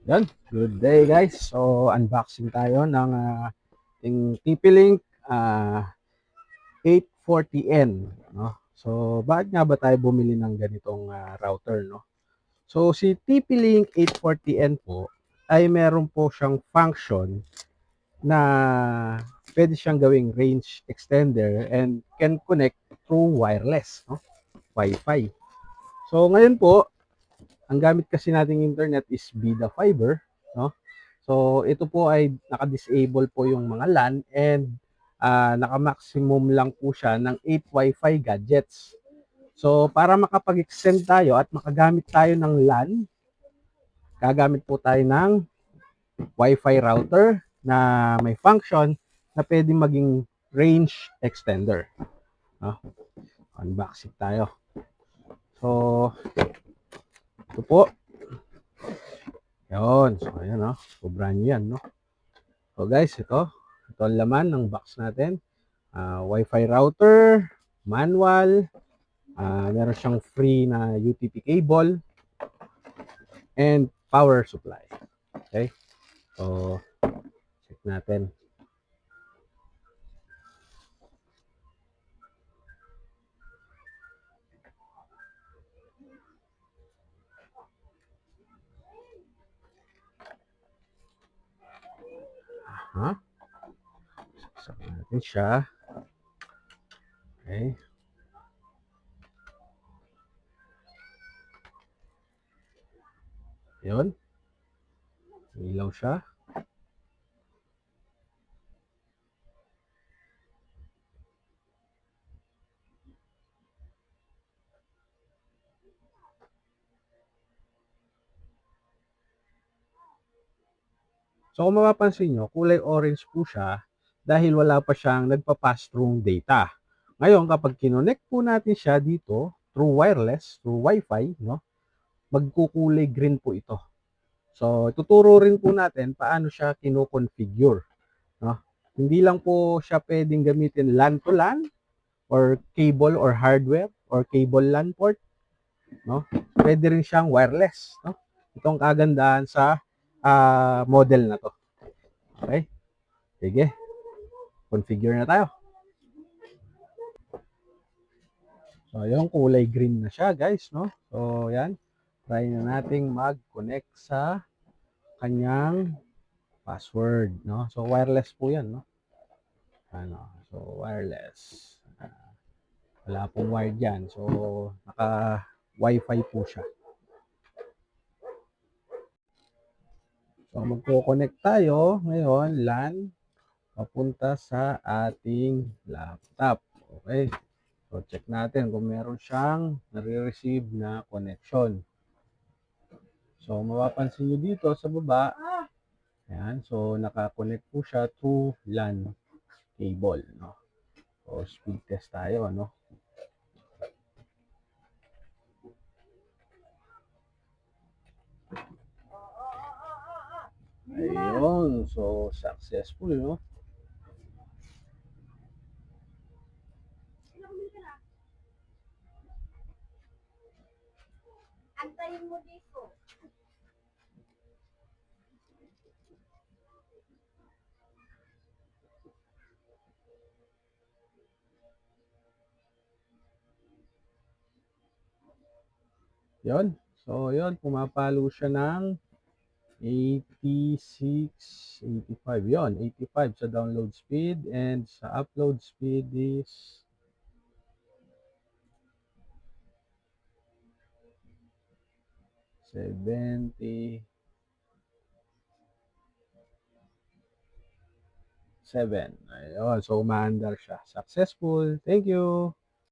Yan, good day guys. So, unboxing tayo ng ating TP-Link 840N. No? So, bakit nga ba tayo bumili ng ganitong router? No? So, si TP-Link 840N po ay meron po siyang function na pwede siyang gawing range extender and can connect through wireless, no? Wi-Fi. So, ngayon po, ang gamit kasi nating internet is Vida Fiber, no? So, ito po ay naka-disable po yung mga LAN and naka-maximum lang po siya ng 8 Wi-Fi gadgets. So, para makapag-extend tayo at makagamit tayo ng LAN, gagamit po tayo ng Wi-Fi router na may function na pwede maging range extender. No? Unboxing tayo. So, ito po. Yun. So, ayan, no? So, brand new yan, no? So, guys, ito. Ito ang laman ng box natin. Wi-Fi router, manual, meron siyang free na UTP cable, and power supply. Okay? So, check natin. Ha? Saksakin natin siya. Okay. Yun. Ilaw siya. So, kung mapapansin nyo, kulay orange po siya dahil wala pa siyang nagpa-pass through data. Ngayon, kapag kinonect po natin siya dito through wireless, through Wi-Fi, no, magkukulay green po ito. So, tuturo rin po natin paano siya kino-configure. No? Hindi lang po siya pwedeng gamitin LAN to LAN or cable or hardware or cable LAN port. No? Pwede rin siyang wireless. No? Itong kagandahan sa model na to. Okay? Sige. Configure na tayo. So, yung kulay green na siya, guys. No? So, yan. Try na nating mag-connect sa kanyang password. No? So, wireless po yan. No? Ano? So, wireless. Wala pong wired yan. So, naka Wi-Fi po siya. So, magko-connect tayo ngayon, LAN, papunta sa ating laptop. Okay. So, check natin kung meron siyang nare-receive na connection. So, mapapansin nyo dito sa baba, ayan, so, naka-connect po siya to LAN cable, no? So, speed test tayo, no? Ayun, so, successful, no? Antayin mo dito. Yun. So, yun. Pumapalo siya ng 86, 85. Yun. 85 sa download speed and sa upload speed is 77. Ayun. So, umaandar siya. Successful. Thank you.